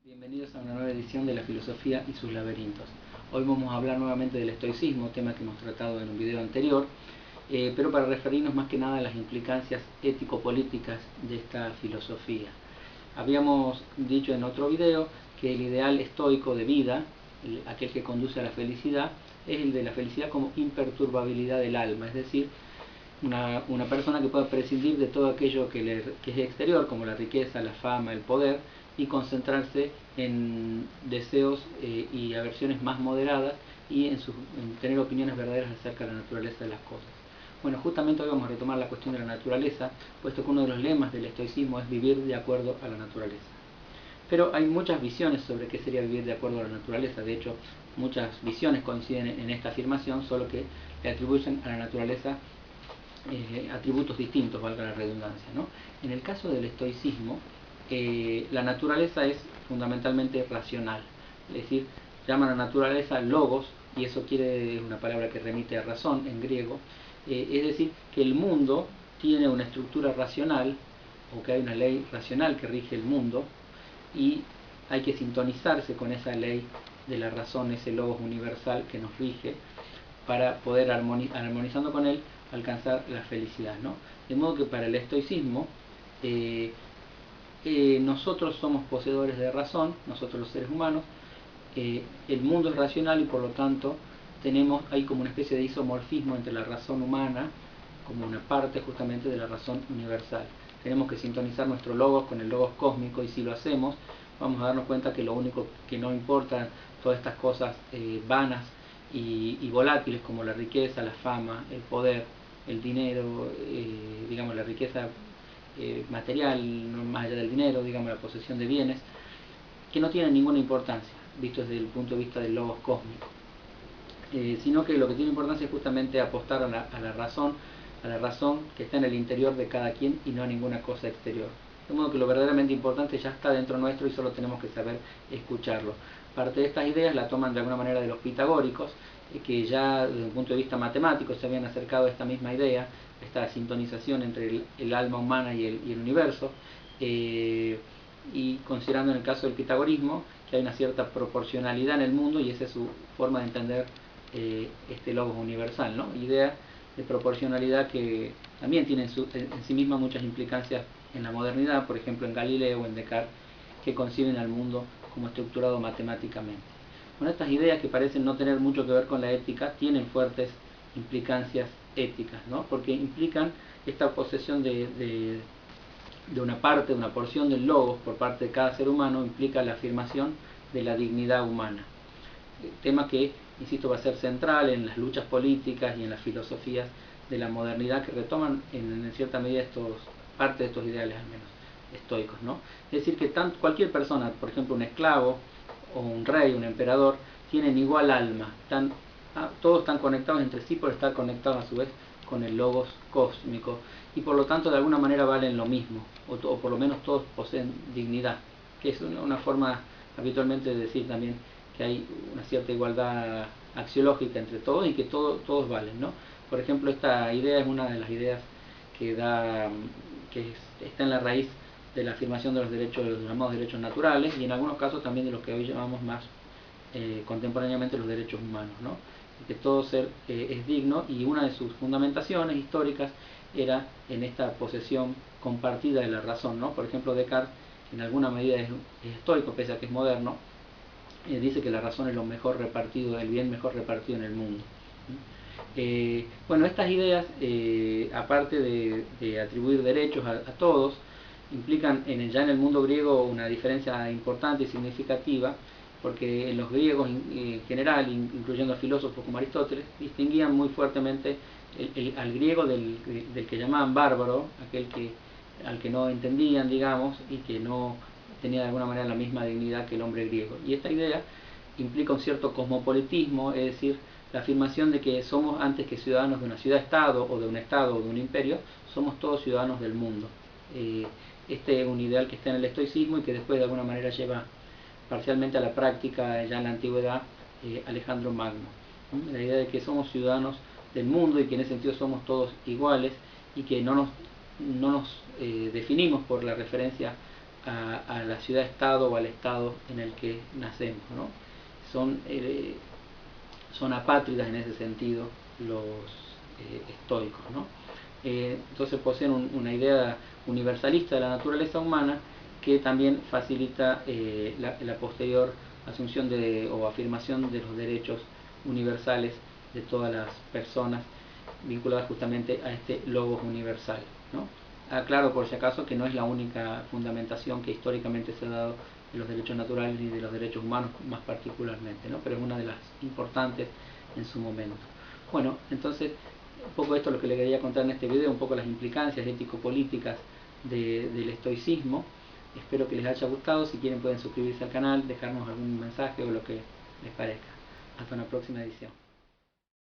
Bienvenidos a una nueva edición de la filosofía y sus laberintos. Hoy vamos a hablar nuevamente del estoicismo, tema que hemos tratado en un video anterior, pero para referirnos más que nada a las implicancias ético-políticas de esta filosofía. Habíamos dicho en otro video que el ideal estoico de vida, aquel que conduce a la felicidad, es el de la felicidad como imperturbabilidad del alma, es decir, una persona que pueda prescindir de todo aquello que es exterior, como la riqueza, la fama, el poder, y concentrarse en deseos y aversiones más moderadas y en tener opiniones verdaderas acerca de la naturaleza de las cosas. Bueno, justamente hoy vamos a retomar la cuestión de la naturaleza, puesto que uno de los lemas del estoicismo es vivir de acuerdo a la naturaleza. Pero hay muchas visiones sobre qué sería vivir de acuerdo a la naturaleza. De hecho, muchas visiones coinciden en esta afirmación, solo que le atribuyen a la naturaleza atributos distintos, valga la redundancia, ¿no? En el caso del estoicismo, la naturaleza es fundamentalmente racional, es decir, llaman a la naturaleza logos, y eso es una palabra que remite a razón en griego, es decir, que el mundo tiene una estructura racional, o que hay una ley racional que rige el mundo, y hay que sintonizarse con esa ley de la razón, ese logos universal que nos rige, para poder, armonizando con él, alcanzar la felicidad, ¿no? De modo que para el estoicismo, nosotros somos poseedores de razón, nosotros los seres humanos, el mundo es racional y por lo tanto hay como una especie de isomorfismo entre la razón humana, como una parte justamente de la razón universal. Tenemos que sintonizar nuestro logos con el logos cósmico, y si lo hacemos, vamos a darnos cuenta que lo único que no importan todas estas cosas vanas y volátiles, como la riqueza, la fama, el poder, el dinero, digamos la riqueza material, más allá del dinero, digamos la posesión de bienes, que no tienen ninguna importancia, visto desde el punto de vista del logos cósmico, sino que lo que tiene importancia es justamente apostar a la razón que está en el interior de cada quien y no a ninguna cosa exterior. De modo que lo verdaderamente importante ya está dentro nuestro y solo tenemos que saber escucharlo. Parte de estas ideas la toman de alguna manera de los pitagóricos, que ya desde un punto de vista matemático se habían acercado a esta misma idea, esta sintonización entre el alma humana y el universo, y considerando en el caso del pitagorismo que hay una cierta proporcionalidad en el mundo, y esa es su forma de entender este logos universal, ¿no? Idea de proporcionalidad que también tiene en sí misma muchas implicancias en la modernidad, por ejemplo en Galileo o en Descartes, que conciben al mundo como estructurado matemáticamente. Bueno, estas ideas que parecen no tener mucho que ver con la ética tienen fuertes implicancias éticas, ¿no? Porque implican esta posesión de una porción del logos por parte de cada ser humano, implica la afirmación de la dignidad humana. Tema que, insisto, va a ser central en las luchas políticas y en las filosofías de la modernidad, que retoman en cierta medida parte de estos ideales, al menos estoicos, ¿no? Es decir, que cualquier persona, por ejemplo un esclavo o un rey, un emperador, tienen igual alma, todos están conectados entre sí por estar conectados a su vez con el logos cósmico, y por lo tanto de alguna manera valen lo mismo, o por lo menos todos poseen dignidad, que es una forma habitualmente de decir también que hay una cierta igualdad axiológica entre todos y que todos valen, ¿no? Por ejemplo, esta idea es una de las ideas que está en la raíz de la afirmación de los llamados derechos naturales, y en algunos casos también de lo que hoy llamamos más contemporáneamente los derechos humanos, ¿no? Que todo ser es digno, y una de sus fundamentaciones históricas era en esta posesión compartida de la razón, ¿no? Por ejemplo, Descartes, que en alguna medida es estoico, pese a que es moderno, dice que la razón es lo mejor repartido, el bien mejor repartido en el mundo. Bueno, estas ideas, aparte de atribuir derechos a todos, implican ya en el mundo griego una diferencia importante y significativa, porque en los griegos en general, incluyendo filósofos como Aristóteles, distinguían muy fuertemente al griego del que llamaban bárbaro, al que no entendían, digamos, y que no tenía de alguna manera la misma dignidad que el hombre griego. Y esta idea implica un cierto cosmopolitismo, es decir, la afirmación de que somos, antes que ciudadanos de una ciudad-estado o de un estado o de un imperio, somos todos ciudadanos del mundo. Este es un ideal que está en el estoicismo y que después de alguna manera lleva parcialmente a la práctica ya en la antigüedad Alejandro Magno. La idea de que somos ciudadanos del mundo y que en ese sentido somos todos iguales, y que no nos definimos por la referencia a la ciudad-estado o al estado en el que nacemos, ¿no? Son apátridas en ese sentido los estoicos, ¿no? Entonces poseen una idea universalista de la naturaleza humana que también facilita la posterior asunción o afirmación de los derechos universales de todas las personas vinculadas justamente a este logos universal, ¿no? Aclaro por si acaso que no es la única fundamentación que históricamente se ha dado de los derechos naturales y de los derechos humanos más particularmente, ¿no? Pero es una de las importantes en su momento. Bueno, entonces un poco esto es lo que le quería contar en este video, un poco las implicancias ético-políticas del estoicismo. Espero que les haya gustado. Si quieren pueden suscribirse al canal, dejarnos algún mensaje o lo que les parezca. Hasta una próxima edición.